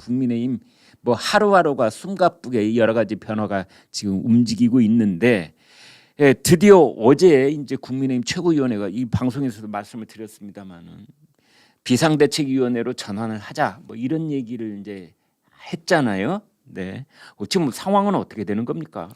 국민의힘 뭐 하루하루가 숨가쁘게 여러 가지 변화가 지금 움직이고 있는데 드디어 어제 이제 국민의힘 최고위원회가 이 방송에서도 말씀을 드렸습니다만은 비상대책위원회로 전환을 하자 뭐 이런 얘기를 이제 했잖아요. 네. 지금 상황은 어떻게 되는 겁니까?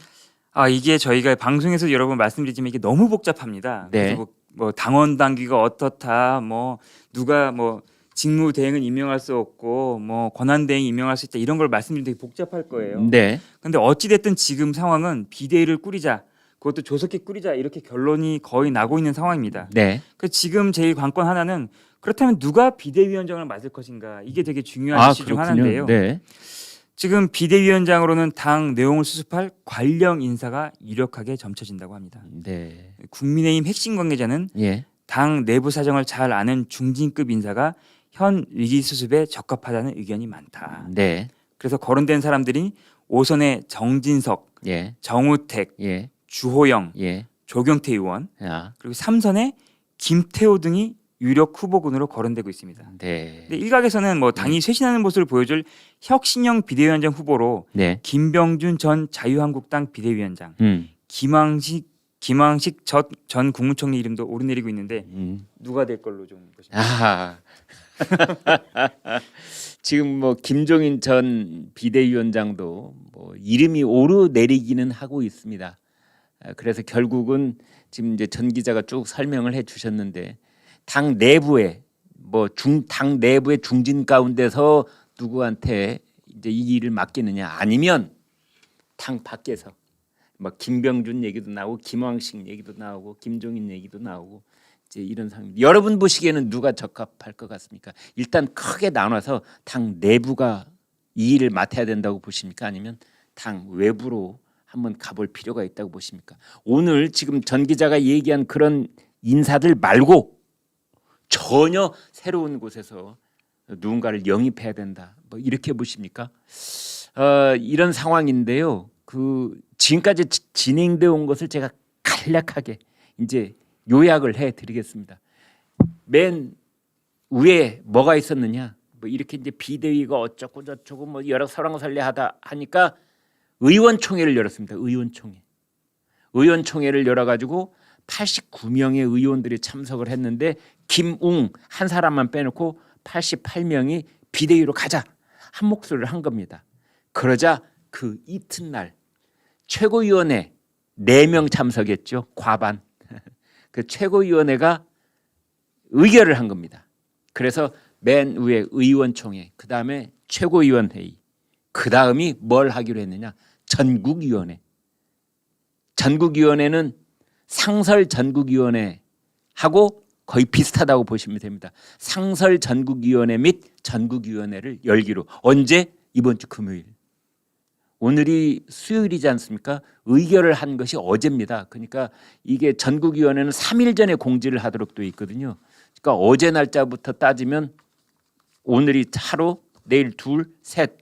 이게 저희가 방송에서 여러 번 말씀드리지만 이게 너무 복잡합니다. 네. 그래서 뭐 당원 당규가 어떻다, 뭐 누가 뭐 직무 대행은 임명할 수 없고 뭐 권한 대행 임명할 수 있다 이런 걸 말씀드리면 되게 복잡할 거예요. 네. 근데 어찌 됐든 지금 상황은 비대위를 꾸리자, 그것도 조속히 꾸리자 이렇게 결론이 거의 나고 있는 상황입니다. 네. 그 지금 제일 관건 하나는 그렇다면 누가 비대위원장을 맡을 것인가 이게 되게 중요한 이슈 중 하나인데요. 네. 지금 비대위원장으로는 당 내용을 수습할 관령 인사가 유력하게 점쳐진다고 합니다. 네. 국민의힘 핵심 관계자는 예. 당 내부 사정을 잘 아는 중진급 인사가 현 위기 수습에 적합하다는 의견이 많다. 네. 그래서 거론된 사람들이 5선의 정진석, 예. 정우택, 예. 주호영, 예. 조경태 의원, 야. 그리고 3선의 김태호 등이 유력 후보군으로 거론되고 있습니다. 네. 근데 일각에서는 뭐 당이 쇄신하는 모습을 보여줄 혁신형 비대위원장 후보로 네. 김병준 전 자유한국당 비대위원장, 김황식 전 국무총리 이름도 오르내리고 있는데 누가 될 걸로 좀 보십니까? 아. 지금 뭐 김종인 전 비대위원장도 뭐 이름이 오르내리기는 하고 있습니다. 그래서 결국은 지금 이제 전 기자가 쭉 설명을 해주셨는데 당 내부에 뭐 당 내부의 중진 가운데서 누구한테 이제 이 일을 맡기느냐 아니면 당 밖에서 뭐 김병준 얘기도 나오고 김황식 얘기도 나오고 김종인 얘기도 나오고 이제 이런 상황. 여러분 보시기에는 누가 적합할 것 같습니까? 일단 크게 나눠서 당 내부가 이 일을 맡아야 된다고 보십니까? 아니면 당 외부로 한번 가볼 필요가 있다고 보십니까? 오늘 지금 전 기자가 얘기한 그런 인사들 말고 전혀 새로운 곳에서 누군가를 영입해야 된다. 뭐 이렇게 보십니까? 이런 상황인데요. 그 지금까지 진행되어 온 것을 제가 간략하게 이제 요약을 해드리겠습니다. 맨 위에 뭐가 있었느냐? 뭐 이렇게 이제 비대위가 어쩌고 저쩌고 뭐 여러 설왕설래하다 하니까 의원총회를 열었습니다. 의원총회를 열어가지고 89명의 의원들이 참석을 했는데 김웅 한 사람만 빼놓고 88명이 비대위로 가자 한 목소리를 한 겁니다. 그러자 그 이튿날 최고위원회 4명 참석했죠. 과반. 그 최고위원회가 의결을 한 겁니다. 그래서 맨 위에 의원총회, 그 다음에 최고위원회의, 그 다음이 뭘 하기로 했느냐? 전국위원회. 전국위원회는 상설 전국위원회하고 거의 비슷하다고 보시면 됩니다. 상설 전국위원회 및 전국위원회를 열기로. 언제? 이번 주 금요일. 오늘이 수요일이지 않습니까? 의결을 한 것이 어제입니다. 그러니까 이게 전국위원회는 3일 전에 공지를 하도록 되어 있거든요. 그러니까 어제 날짜부터 따지면 오늘이 하루, 내일 둘, 셋,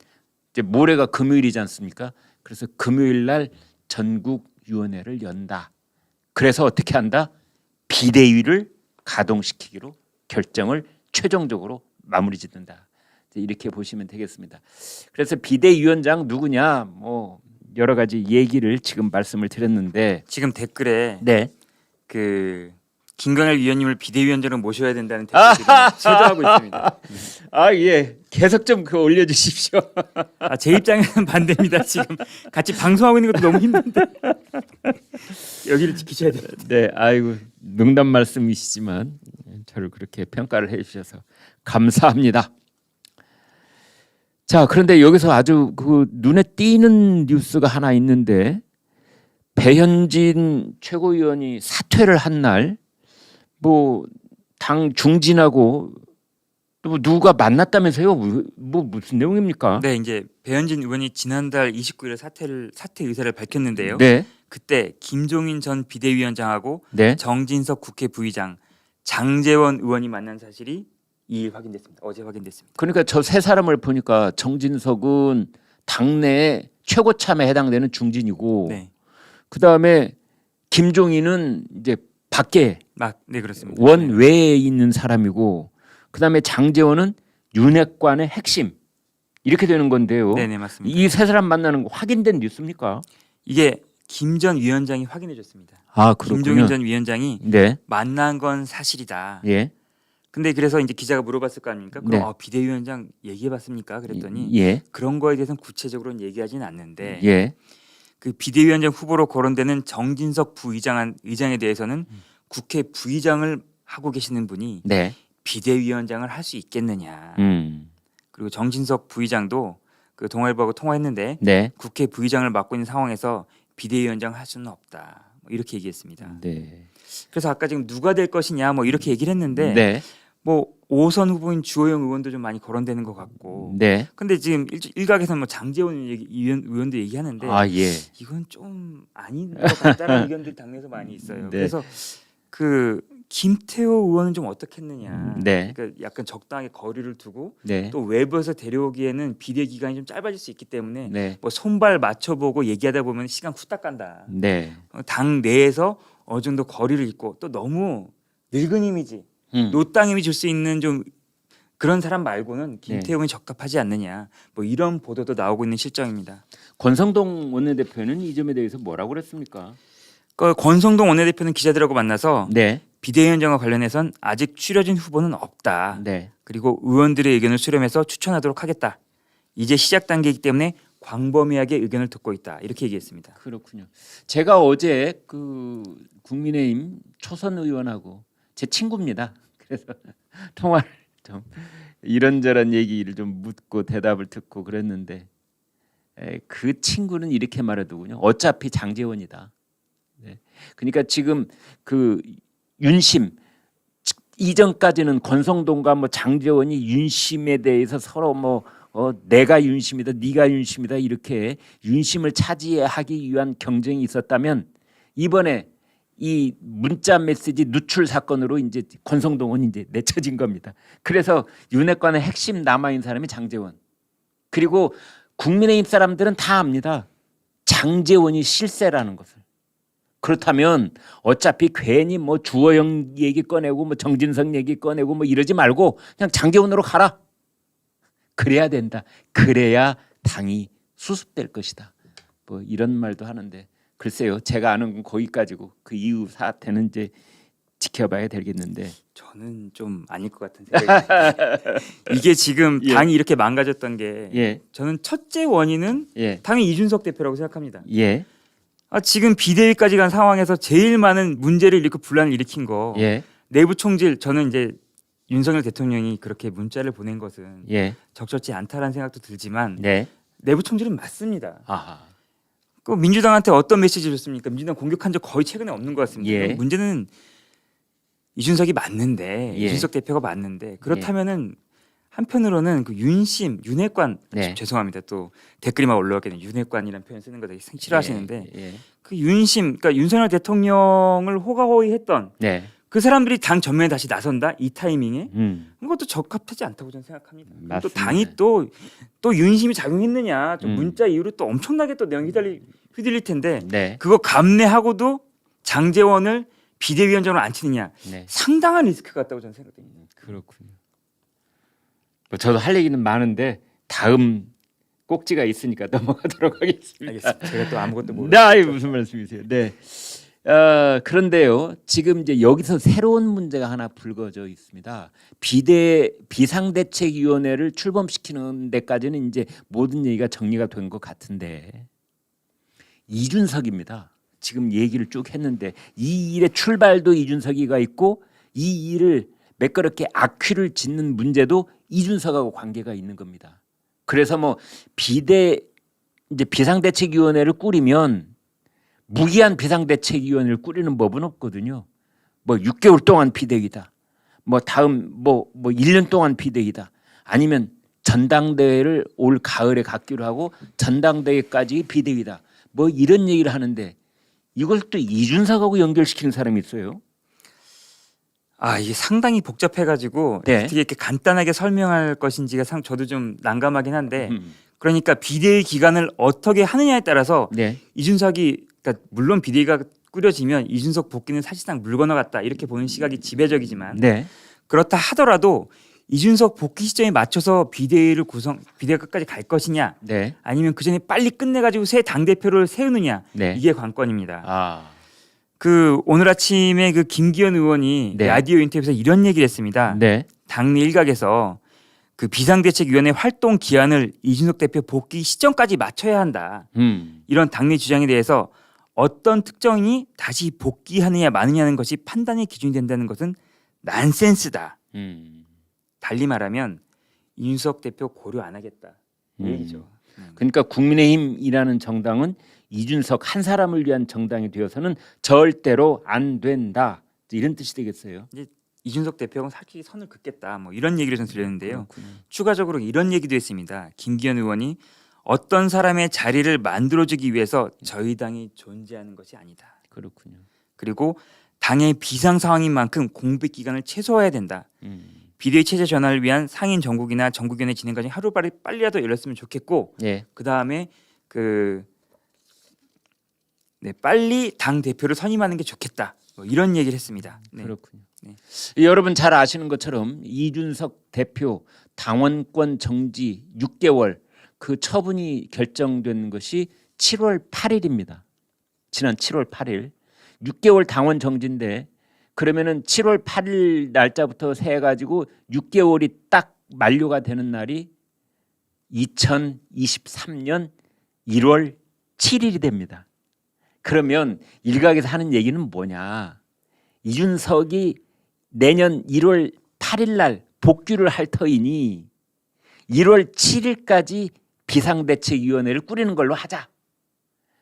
이제 모레가 금요일이지 않습니까? 그래서 금요일 날 전국위원회를 연다. 그래서 어떻게 한다? 비대위를 가동시키기로 결정을 최종적으로 마무리 짓는다. 이렇게 보시면 되겠습니다. 그래서 비대위원장 누구냐? 뭐 여러 가지 얘기를 지금 말씀을 드렸는데 지금 댓글에 네. 그 김광일 위원님을 비대위원장으로 모셔야 된다는 댓글이 제도하고 있습니다. 예. 계속 좀 그 올려주십시오. 제 입장에는 반대입니다. 지금 같이 방송하고 있는 것도 너무 힘든데 여기를 지키셔야 돼요. 네, 아이고 농담 말씀이시지만 저를 그렇게 평가를 해주셔서 감사합니다. 자, 그런데 여기서 아주 그 눈에 띄는 뉴스가 하나 있는데 배현진 최고위원이 사퇴를 한 날 뭐 당 중진하고 또 누가 만났다면서요? 뭐 무슨 내용입니까? 네, 이제 배현진 의원이 지난달 29일에 사퇴 의사를 밝혔는데요. 네, 그때 김종인 전 비대위원장하고 네. 정진석 국회 부의장, 장제원 의원이 만난 사실이 2일 확인됐습니다. 어제 확인됐습니다. 그러니까 저 세 사람을 보니까 정진석은 당내 최고참에 해당되는 중진이고, 네, 그 다음에 김종인은 이제 밖에 네 그렇습니다. 원외에 있는 사람이고, 그 다음에 장제원은 윤핵관의 핵심 이렇게 되는 건데요. 네네 맞습니다. 이 세 사람 만나는 거 확인된 뉴스입니까? 이게 김 전 위원장이 확인해 줬습니다. 아 김종인 전 위원장이 네. 만난 건 사실이다. 예. 근데 그래서 이제 기자가 물어봤을 거 아닙니까? 그럼 네. 비대위원장 얘기해봤습니까? 그랬더니 예. 그런 거에 대해서는 구체적으로는 얘기하지는 않는데 예. 그 비대위원장 후보로 거론되는 정진석 의장에 대해서는 국회 부의장을 하고 계시는 분이 네. 비대위원장을 할 수 있겠느냐. 그리고 정진석 부의장도 그 동아일보하고 통화했는데 네. 국회 부의장을 맡고 있는 상황에서 비대위원장 할 수는 없다. 뭐 이렇게 얘기했습니다. 네. 그래서 아까 지금 누가 될 것이냐 뭐 이렇게 얘기를 했는데 네. 뭐 5선 후보인 주호영 의원도 좀 많이 거론되는 것 같고. 네. 근데 지금 일각에서는 뭐 장제원 의원도 얘기하는데 아 예. 이건 좀 아닌 것 같다는 의견들이 당내에서 많이 있어요. 네. 그래서 그 김태호 의원은 좀 어떻겠느냐. 네. 그러니까 약간 적당하게 거리를 두고 네. 또 외부에서 데려오기에는 비대 기간이 좀 짧아질 수 있기 때문에 네. 뭐 손발 맞춰보고 얘기하다 보면 시간 후딱 간다. 네. 당 내에서 어느 정도 거리를 잇고 또 너무 늙은 이미지, 노땅 이미지 줄 수 있는 좀 그런 사람 말고는 김태형이 적합하지 않느냐. 뭐 이런 보도도 나오고 있는 실정입니다. 권성동 원내대표는 이 점에 대해서 뭐라고 그랬습니까? 그 권성동 원내대표는 기자들하고 만나서 네. 비대위원장과 관련해선 아직 추려진 후보는 없다. 네. 그리고 의원들의 의견을 수렴해서 추천하도록 하겠다. 이제 시작 단계이기 때문에 광범위하게 의견을 듣고 있다. 이렇게 얘기했습니다. 그렇군요. 제가 어제 그 국민의힘 초선 의원하고 제 친구입니다. 그래서 통화를 좀 이런저런 얘기를 좀 묻고 대답을 듣고 그랬는데 그 친구는 이렇게 말하더군요. 어차피 장제원이다. 네. 그러니까 지금 그 윤심 이전까지는 권성동과 뭐 장제원이 윤심에 대해서 서로 뭐 내가 윤심이다, 네가 윤심이다 이렇게 윤심을 차지하기 위한 경쟁이 있었다면 이번에 이 문자 메시지 누출 사건으로 이제 권성동은 이제 내쳐진 겁니다. 그래서 윤핵관의 핵심 남아 있는 사람이 장제원. 그리고 국민의힘 사람들은 다 압니다. 장제원이 실세라는 것을. 그렇다면 어차피 괜히 뭐 주호영 얘기 꺼내고 뭐 정진석 얘기 꺼내고 뭐 이러지 말고 그냥 장제원으로 가라. 그래야 된다. 그래야 당이 수습될 것이다. 뭐 이런 말도 하는데 글쎄요. 제가 아는 건 거기까지고 그 이후 사태는 이제 지켜봐야 되겠는데 저는 좀 아닐 것 같은 생각이 듭니다. 이게 지금 예. 당이 이렇게 망가졌던 게 예. 저는 첫째 원인은 예. 당연히 이준석 대표라고 생각합니다. 예. 지금 비대위까지 간 상황에서 제일 많은 문제를 일으키고 분란을 일으킨 거 예. 내부 총질 저는 이제 윤석열 대통령이 그렇게 문자를 보낸 것은 예. 적절치 않다라는 생각도 들지만 네. 내부 총질은 맞습니다. 아하. 그 민주당한테 어떤 메시지를 줬습니까? 민주당 공격한 적 거의 최근에 없는 것 같습니다. 예. 문제는 이준석이 맞는데 예. 이준석 대표가 맞는데 그렇다면은 한편으로는 그 윤심, 윤핵관 네. 죄송합니다. 또 댓글이 막 올라오겠네요. 윤핵관이라는 표현 쓰는 거 되게 싫어하시는데 예. 그 윤심, 그러니까 윤석열 대통령을 호가호위 했던 네. 그 사람들이 당 전면에 다시 나선다 이 타이밍에 그것도 적합하지 않다고 저는 생각합니다. 또 맞습니다. 당이 또 윤심이 작용했느냐, 또 음. 문자 이후로 또 엄청나게 또 내용 휘둘릴 텐데 네. 그거 감내하고도 장제원을 비대위원장으로 앉히느냐 네. 상당한 리스크 같다고 저는 생각됩니다. 그렇군요. 뭐 저도 할 얘기는 많은데 다음 꼭지가 있으니까 넘어가도록 하겠습니다. 알겠습니다. 제가 또 아무것도 모르고 네, 아이, 무슨 말씀이세요? 네. 그런데요, 지금 이제 여기서 새로운 문제가 하나 불거져 있습니다. 비상대책위원회를 출범시키는 데까지는 이제 모든 얘기가 정리가 된 것 같은데 이준석입니다. 지금 얘기를 쭉 했는데 이 일의 출발도 이준석이가 있고 이 일을 매끄럽게 악취를 짓는 문제도 이준석하고 관계가 있는 겁니다. 그래서 뭐 비상대책위원회를 꾸리면 무기한 비상대책위원회를 꾸리는 법은 없거든요. 뭐 6개월 동안 비대위다. 뭐 다음 뭐 1년 동안 비대위다. 아니면 전당대회를 올 가을에 갖기로 하고 전당대회까지 비대위다. 뭐 이런 얘기를 하는데 이걸 또 이준석하고 연결시키는 사람이 있어요. 이게 상당히 복잡해가지고 네. 어떻게 이렇게 간단하게 설명할 것인지가 저도 좀 난감하긴 한데 그러니까 비대위 기간을 어떻게 하느냐에 따라서 네. 이준석이 그러니까 물론 비대위가 꾸려지면 이준석 복귀는 사실상 물 건너갔다 이렇게 보는 시각이 지배적이지만 네. 그렇다 하더라도 이준석 복귀 시점에 맞춰서 비대위가 끝까지 갈 것이냐, 네. 아니면 그 전에 빨리 끝내가지고 새 당 대표를 세우느냐, 네. 이게 관건입니다. 아. 그 오늘 아침에 그 김기현 의원이 네. 라디오 인터뷰에서 이런 얘기를 했습니다. 네. 당내 일각에서 그 비상대책위원회 활동 기한을 이준석 대표 복귀 시점까지 맞춰야 한다. 이런 당내 주장에 대해서 어떤 특정인이 다시 복귀하느냐 마느냐는 것이 판단의 기준이 된다는 것은 난센스다. 달리 말하면 이준석 대표 고려 안 하겠다. 이 얘기죠. 그러니까 국민의힘이라는 정당은 이준석 한 사람을 위한 정당이 되어서는 절대로 안 된다. 이런 뜻이 되겠어요. 이제 이준석 대표가 사실 선을 긋겠다. 뭐 이런 얘기를 좀 들렸는데요. 그렇군요. 추가적으로 이런 얘기도 했습니다. 김기현 의원이 어떤 사람의 자리를 만들어주기 위해서 저희 당이 존재하는 것이 아니다. 그렇군요. 그리고 당의 비상 상황인 만큼 공백 기간을 최소화해야 된다. 비대위 체제 전환을 위한 상임 전국이나 전국위원회 진행 과정이 빨리라도 열렸으면 좋겠고, 예. 그 다음에 빨리 당 대표를 선임하는 게 좋겠다. 뭐 이런 얘기를 했습니다. 네. 그렇군요. 네. 여러분 잘 아시는 것처럼 이준석 대표 당원권 정지 6개월 그 처분이 결정된 것이 7월 8일입니다. 지난 7월 8일 6개월 당원 정지인데 그러면은 7월 8일 날짜부터 세 가지고 6개월이 딱 만료가 되는 날이 2023년 1월 7일이 됩니다. 그러면 일각에서 하는 얘기는 뭐냐? 이준석이 내년 1월 8일 날 복귀를 할 터이니 1월 7일까지 비상대책위원회를 꾸리는 걸로 하자.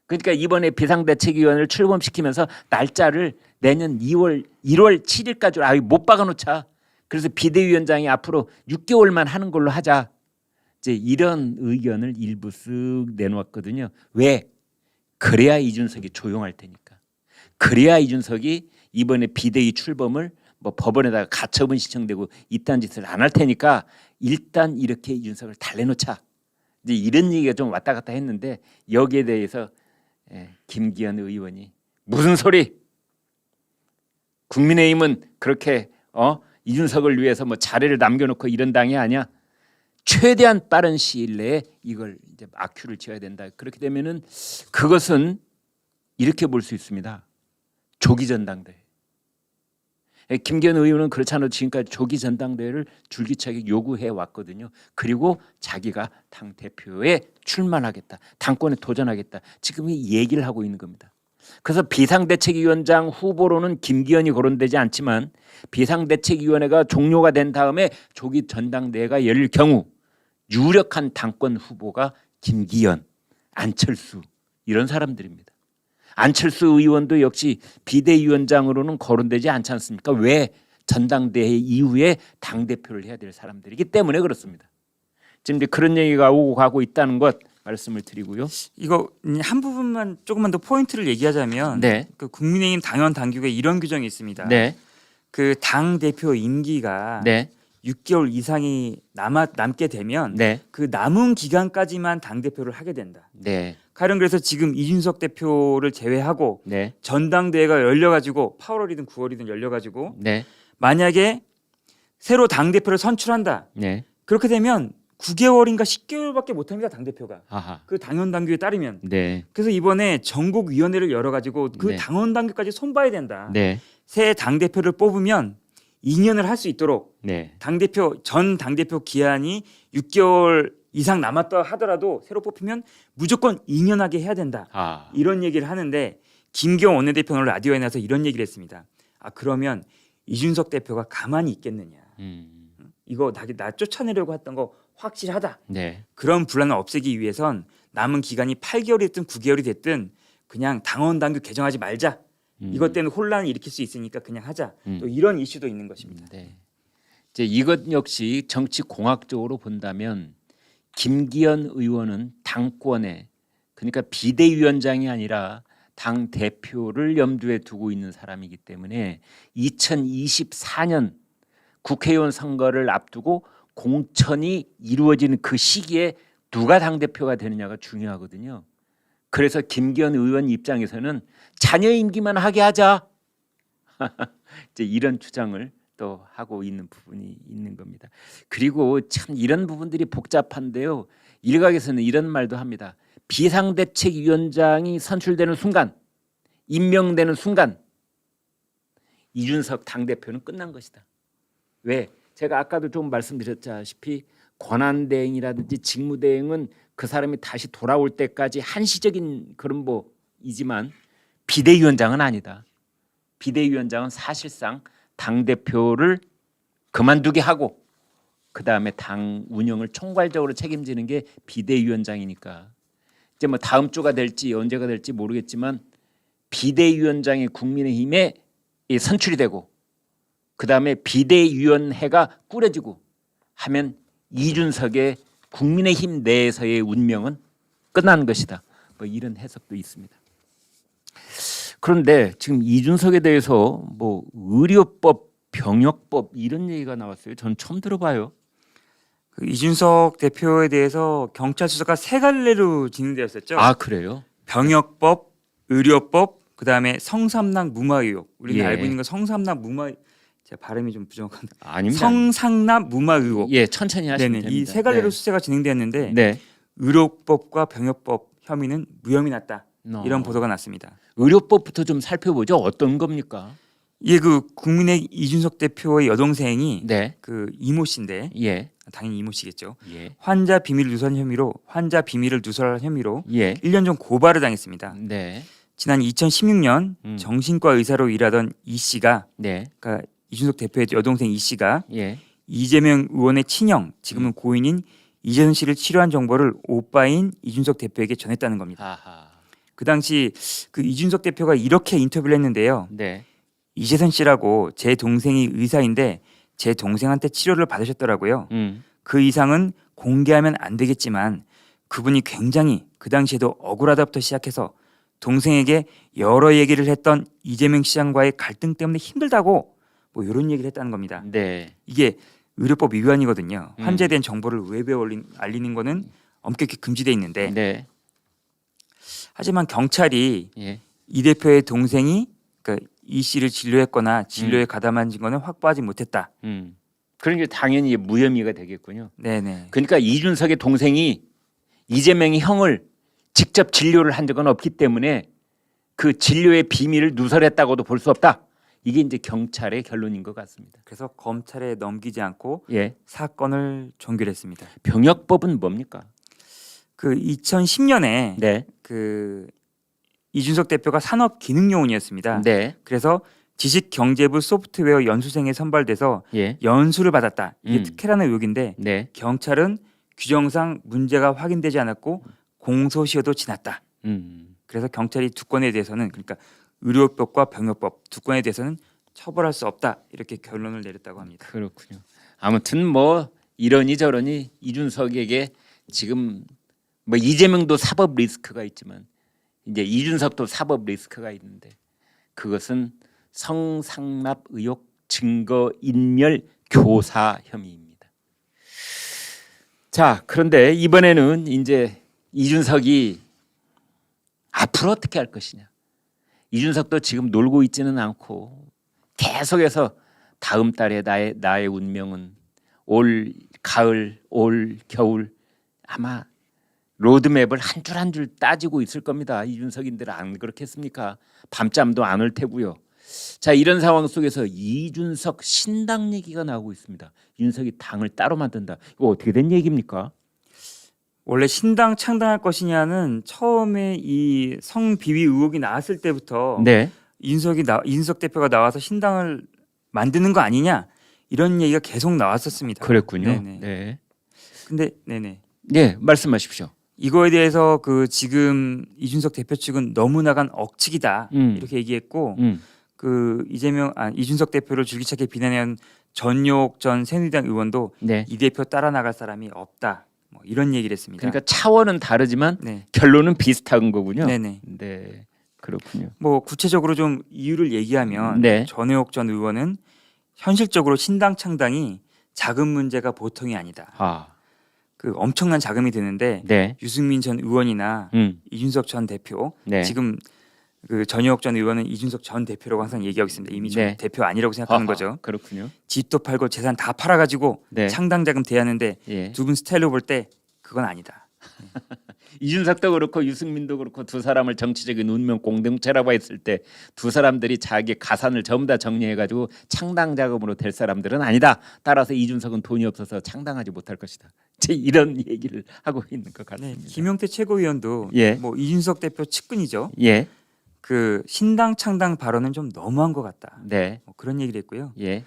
그러니까 이번에 비상대책위원회를 출범시키면서 날짜를 내년 1월 7일까지로 못 박아놓자. 그래서 비대위원장이 앞으로 6개월만 하는 걸로 하자. 이제 이런 의견을 일부 쓱 내놓았거든요. 왜? 그래야 이준석이 조용할 테니까. 그래야 이준석이 이번에 비대위 출범을 뭐 법원에다가 가처분 신청되고 이딴 짓을 안 할 테니까 일단 이렇게 이준석을 달래놓자. 이제 이런 얘기가 좀 왔다 갔다 했는데 여기에 대해서 김기현 의원이 무슨 소리? 국민의힘은 그렇게 이준석을 위해서 뭐 자리를 남겨놓고 이런 당이 아니야. 최대한 빠른 시일 내에 이걸 이제 악큐를 지어야 된다. 그렇게 되면은 그것은 이렇게 볼 수 있습니다. 조기 전당대회. 김기현 의원은 그렇지 않아도 지금까지 조기 전당대회를 줄기차게 요구해 왔거든요. 그리고 자기가 당 대표에 출마하겠다, 당권에 도전하겠다. 지금 이 얘기를 하고 있는 겁니다. 그래서 비상대책위원장 후보로는 김기현이 거론되지 않지만 비상대책위원회가 종료가 된 다음에 조기 전당대회가 열릴 경우 유력한 당권 후보가 김기현, 안철수 이런 사람들입니다. 안철수 의원도 역시 비대위원장으로는 거론되지 않지 않습니까? 왜? 전당대회 이후에 당대표를 해야 될 사람들이기 때문에 그렇습니다. 지금 이제 그런 얘기가 오고 가고 있다는 것 말씀을 드리고요. 이거 한 부분만 조금만 더 포인트를 얘기하자면 네. 그 국민의힘 당원 당규에 이런 규정이 있습니다. 네. 그 당 대표 임기가 네. 6개월 이상이 남게 되면 네. 그 남은 기간까지만 당 대표를 하게 된다. 네. 가령 그래서 지금 이준석 대표를 제외하고 네. 전당대회가 열려가지고 8월이든 9월이든 열려가지고 네. 만약에 새로 당 대표를 선출한다. 네. 그렇게 되면 9개월인가 10개월밖에 못합니다. 당 대표가. 아하. 그 당원 당규에 따르면. 네. 그래서 이번에 전국위원회를 열어가지고 그 네. 당원 당규까지 손봐야 된다. 네. 새 당 대표를 뽑으면 2년을 할 수 있도록 네. 전 당대표 기한이 6개월 이상 남았다 하더라도 새로 뽑히면 무조건 2년 하게 해야 된다. 아. 이런 얘기를 하는데 김기현 원내대표는 오늘 라디오에 나와서 이런 얘기를 했습니다. 그러면 이준석 대표가 가만히 있겠느냐. 이거 나 쫓아내려고 했던 거 확실하다. 네. 그런 분란을 없애기 위해선 남은 기간이 8개월이 됐든 9개월이 됐든 그냥 당원 당규 개정하지 말자. 이것 때문에 혼란을 일으킬 수 있으니까 그냥 하자. 또 이런 이슈도 있는 것입니다. 네. 이제 이것 역시 정치 공학적으로 본다면 김기현 의원은 당권에 그러니까 비대위원장이 아니라 당 대표를 염두에 두고 있는 사람이기 때문에 2024년 국회의원 선거를 앞두고 공천이 이루어지는 그 시기에 누가 당 대표가 되느냐가 중요하거든요. 그래서 김기현 의원 입장에서는 자녀 임기만 하게 하자. 이제 이런 주장을 또 또 하고 있는 부분이 있는 겁니다. 그리고 참 이런 부분들이 복잡한데요. 일각에서는 이런 말도 합니다. 비상대책위원장이 선출되는 순간, 임명되는 순간 이준석 당대표는 끝난 것이다. 왜? 제가 아까도 좀 말씀드렸다시피 권한대행이라든지 직무대행은 그 사람이 다시 돌아올 때까지 한시적인 그런 뭐이지만 비대위원장은 아니다. 비대위원장은 사실상 당대표를 그만두게 하고 그 다음에 당 운영을 총괄적으로 책임지는 게 비대위원장이니까 이제 뭐 다음 주가 될지 언제가 될지 모르겠지만 비대위원장이 국민의힘에 선출이 되고 그 다음에 비대위원회가 꾸려지고 하면 이준석의 국민의힘 내에서의 운명은 끝난 것이다. 뭐 이런 해석도 있습니다. 그런데 지금 이준석에 대해서 뭐 의료법, 병역법 이런 얘기가 나왔어요. 전 처음 들어봐요. 그 이준석 대표에 대해서 경찰 수사가 세 갈래로 진행되었었죠. 아 그래요? 병역법, 의료법, 그다음에 성삼납 무마 의혹. 우리가 예. 알고 있는 건 성삼납 무마. 제가 발음이 좀 부정한데. 아닙니다. 성상납 무마 의혹. 예, 천천히 하시면 네네. 됩니다. 이 세 갈래로 네. 수사가 진행되었는데 네. 의료법과 병역법 혐의는 무혐의 났다. 이런 보도가 났습니다. 의료법부터 좀 살펴보죠. 어떤 겁니까? 이게 그 국민의 이준석 대표의 여동생이 네. 그 이모 씨인데 예. 당연히 이모 씨겠죠. 예. 환자 비밀 누설 혐의로 환자 비밀을 누설한 혐의로 예. 1년 전 고발을 당했습니다. 네. 지난 2016년 정신과 의사로 일하던 이 씨가 네. 그러니까 이준석 대표의 여동생 이 씨가 예. 이재명 의원의 친형 지금은 고인인 이재선 씨를 치료한 정보를 오빠인 이준석 대표에게 전했다는 겁니다. 아하. 그 당시 그 이준석 대표가 이렇게 인터뷰를 했는데요. 네. 이재선 씨라고 제 동생이 의사인데 제 동생한테 치료를 받으셨더라고요. 그 이상은 공개하면 안 되겠지만 그분이 굉장히 그 당시에도 억울하다부터 시작해서 동생에게 여러 얘기를 했던 이재명 시장과의 갈등 때문에 힘들다고 뭐 이런 얘기를 했다는 겁니다. 네. 이게 의료법 위반이거든요. 환자에 대한 정보를 외부에 알리는 거는 엄격히 금지돼 있는데 네. 하지만 경찰이 예. 이 대표의 동생이 그러니까 이 씨를 진료했거나 진료에 가담한 증거는 확보하지 못했다. 그러니까 당연히 무혐의가 되겠군요. 네네. 그러니까 이준석의 동생이 이재명의 형을 직접 진료를 한 적은 없기 때문에 그 진료의 비밀을 누설했다고도 볼 수 없다. 이게 이제 경찰의 결론인 것 같습니다. 그래서 검찰에 넘기지 않고 예. 사건을 종결했습니다. 병역법은 뭡니까? 그 2010년에 네. 그 이준석 대표가 산업기능요원이었습니다. 네. 그래서 지식경제부 소프트웨어 연수생에 선발돼서 예. 연수를 받았다. 이게 음. 특혜라는 의혹인데 네. 경찰은 규정상 문제가 확인되지 않았고 공소시효도 지났다. 그래서 경찰이 두 건에 대해서는 그러니까 의료법과 병역법 두 건에 대해서는 처벌할 수 없다. 이렇게 결론을 내렸다고 합니다. 그렇군요. 아무튼 뭐 이러니 저러니 이준석에게 지금 뭐 이재명도 사법 리스크가 있지만 이제 이준석도 사법 리스크가 있는데 그것은 성상납 의혹 증거 인멸 교사 혐의입니다. 자, 그런데 이번에는 이제 이준석이 앞으로 어떻게 할 것이냐. 이준석도 지금 놀고 있지는 않고 계속해서 다음 달에 나의 운명은 올 가을, 올 겨울 아마 로드맵을 한 줄 한 줄 따지고 있을 겁니다. 이준석인들 안 그렇겠습니까? 밤잠도 안 올 테고요. 자, 이런 상황 속에서 이준석 신당 얘기가 나오고 있습니다. 이준석이 당을 따로 만든다. 이거 어떻게 된 얘기입니까? 원래 신당 창당할 것이냐는 처음에 이 성비위 의혹이 나왔을 때부터 네. 이준석 대표가 나와서 신당을 만드는 거 아니냐 이런 얘기가 계속 나왔었습니다. 그랬군요. 네네. 네. 근데 네네. 네, 말씀하십시오. 이거에 대해서 그 지금 이준석 대표 측은 너무 나간 억측이다 이렇게 얘기했고 그 이준석 대표를 줄기차게 비난한 전용 전 새누리당 의원도 네. 이 대표 따라 나갈 사람이 없다. 뭐 이런 얘기를 했습니다. 그러니까 차원은 다르지만 네. 결론은 비슷한 거군요. 네네. 네, 그렇군요. 뭐 구체적으로 좀 이유를 얘기하면 네. 전혜옥 전 의원은 현실적으로 신당 창당이 자금 문제가 보통이 아니다. 아, 그 엄청난 자금이 드는데 네. 유승민 전 의원이나 이준석 전 대표 네. 지금 그 전효옥 전 의원은 이준석 전 대표라고 항상 얘기하고 있습니다. 이미 전 네. 대표 아니라고 생각하는 아하, 거죠. 그렇군요. 집도 팔고 재산 다 팔아가지고 네. 창당 자금 대하는데 예. 두 분 스타일로 볼 때 그건 아니다. 이준석도 그렇고 유승민도 그렇고 두 사람을 정치적인 운명 공동체라고 했을 때 두 사람들이 자기 가산을 전부 다 정리해가지고 창당 자금으로 될 사람들은 아니다. 따라서 이준석은 돈이 없어서 창당하지 못할 것이다. 제 이런 얘기를 하고 있는 것 네, 같습니다. 김용태 최고위원도 예. 뭐 이준석 대표 측근이죠. 예, 그 신당 창당 발언은 좀 너무한 것 같다. 네, 뭐 그런 얘기를 했고요. 예,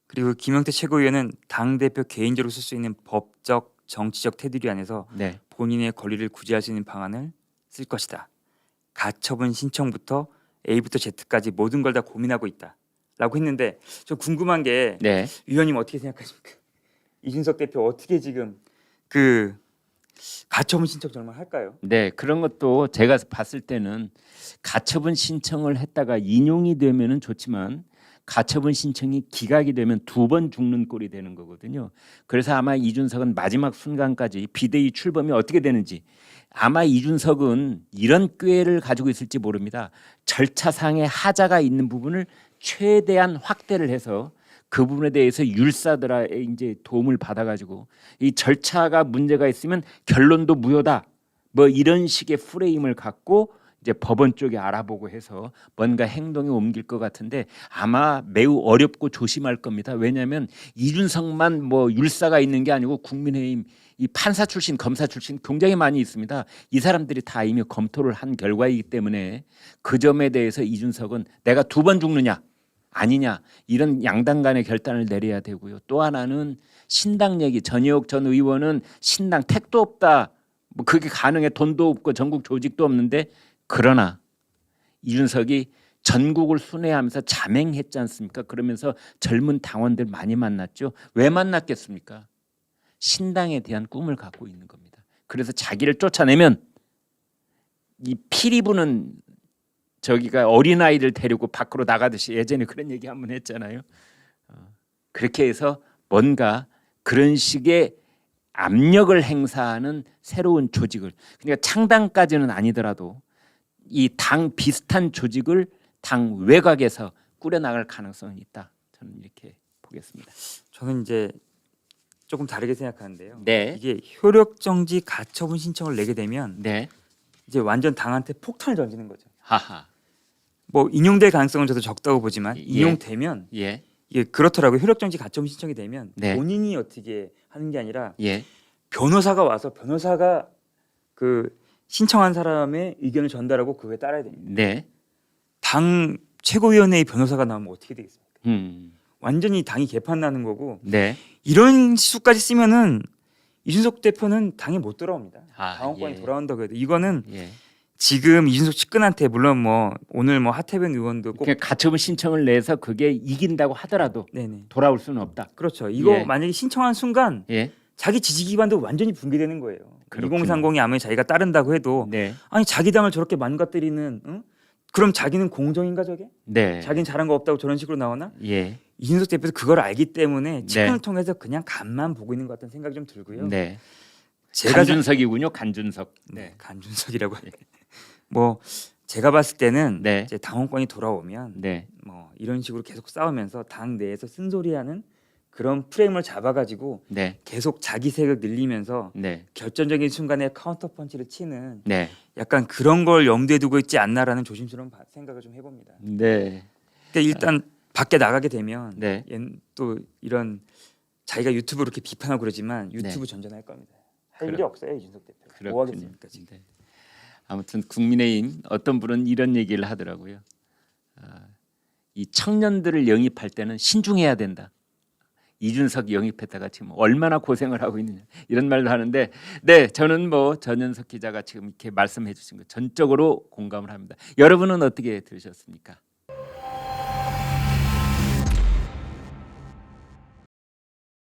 그리고 김용태 최고위원은 당 대표 개인적으로 쓸 수 있는 법적 정치적 테두리 안에서 네, 본인의 권리를 구제할 수 있는 방안을 쓸 것이다. 가처분 신청부터 A부터 Z까지 모든 걸 다 고민하고 있다라고 했는데 좀 궁금한 게 네. 위원님 어떻게 생각하십니까? 이준석 대표 어떻게 지금 그 가처분 신청 정말 할까요? 네, 그런 것도 제가 봤을 때는 가처분 신청을 했다가 인용이 되면은 좋지만 가처분 신청이 기각이 되면 두 번 죽는 꼴이 되는 거거든요. 그래서 아마 이준석은 마지막 순간까지 비대위 출범이 어떻게 되는지 아마 이준석은 이런 꾀를 가지고 있을지 모릅니다. 절차상의 하자가 있는 부분을 최대한 확대를 해서 그 부분에 대해서 율사들의 이제 도움을 받아가지고 이 절차가 문제가 있으면 결론도 무효다. 뭐 이런 식의 프레임을 갖고 이제 법원 쪽에 알아보고 해서 뭔가 행동에 옮길 것 같은데 아마 매우 어렵고 조심할 겁니다. 왜냐하면 이준석만 뭐 율사가 있는 게 아니고 국민의힘 이 판사 출신, 검사 출신 굉장히 많이 있습니다. 이 사람들이 다 이미 검토를 한 결과이기 때문에 그 점에 대해서 이준석은 내가 두 번 죽느냐 아니냐 이런 양당 간의 결단을 내려야 되고요. 또 하나는 신당 얘기. 전효옥 전 의원은 신당 택도 없다. 뭐 그게 가능해. 돈도 없고 전국 조직도 없는데 그러나 이준석이 전국을 순회하면서 자맹했지 않습니까? 그러면서 젊은 당원들 많이 만났죠. 왜 만났겠습니까? 신당에 대한 꿈을 갖고 있는 겁니다. 그래서 자기를 쫓아내면 이 피리 부는 저기가 어린아이들 데리고 밖으로 나가듯이 예전에 그런 얘기 한번 했잖아요. 그렇게 해서 뭔가 그런 식의 압력을 행사하는 새로운 조직을 그러니까 창당까지는 아니더라도 이 당 비슷한 조직을 당 외곽에서 꾸려나갈 가능성이 있다. 저는 이렇게 보겠습니다. 저는 이제 조금 다르게 생각하는데요. 네, 이게 효력정지 가처분 신청을 내게 되면 네, 이제 완전 당한테 폭탄을 던지는 거죠. 하하, 뭐 인용될 가능성은 저도 적다고 보지만 예. 인용되면 예, 이게 그렇더라고요. 효력정지 가처분 신청이 되면 네. 본인이 어떻게 하는 게 아니라 예, 변호사가 와서 변호사가 그 신청한 사람의 의견을 전달하고 그거에 따라야 됩니다. 네, 당 최고위원회의 변호사가 나오면 어떻게 되겠습니까? 완전히 당이 개판 나는 거고 네, 이런 수까지 쓰면은 이준석 대표는 당에 못 돌아옵니다. 아, 당원권이 예. 돌아온다고 해도 이거는 예. 지금 이준석 측근한테 물론 뭐 오늘 뭐 하태병 의원도 꼭 그러니까 가처분 신청을 내서 그게 이긴다고 하더라도 네네 돌아올 수는 없다. 그렇죠. 이거 예. 만약에 신청한 순간 예, 자기 지지 기반도 완전히 붕괴되는 거예요. 그렇군요. 2030이 아무리 자기가 따른다고 해도 네, 아니 자기 당을 저렇게 망가뜨리는 응? 그럼 자기는 공정인가 저게? 네, 자기는 잘한 거 없다고 저런 식으로 나오나? 예, 이준석 대표도 그걸 알기 때문에 측근을 네. 통해서 그냥 간만 보고 있는 것 같다는 생각이 좀 들고요. 네. 제가 간준석이군요, 간준석. 네, 간준석이라고 뭐 제가 봤을 때는 네. 이제 당원권이 돌아오면 네, 뭐 이런 식으로 계속 싸우면서 당 내에서 쓴소리하는 그런 프레임을 잡아가지고 네, 계속 자기 세력을 늘리면서 네, 결정적인 순간에 카운터 펀치를 치는 네, 약간 그런 걸 염두에 두고 있지 않나라는 조심스러운 생각을 좀 해봅니다. 네, 그러니까 일단 밖에 나가게 되면 네. 또 이런 자기가 유튜브 이렇게 비판하고 그러지만 유튜브 네. 전전할 겁니다. 할 그렇- 일이 없어요 이준석 대표. 뭐 그렇군요. 하겠습니까 지금? 네. 아무튼 국민의힘 어떤 분은 이런 얘기를 하더라고요. 이 청년들을 영입할 때는 신중해야 된다. 이준석 영입했다가 지금 얼마나 고생을 하고 있느냐 이런 말도 하는데 네 저는 뭐 전현석 기자가 지금 이렇게 말씀해 주신 거 전적으로 공감을 합니다. 여러분은 어떻게 들으셨습니까?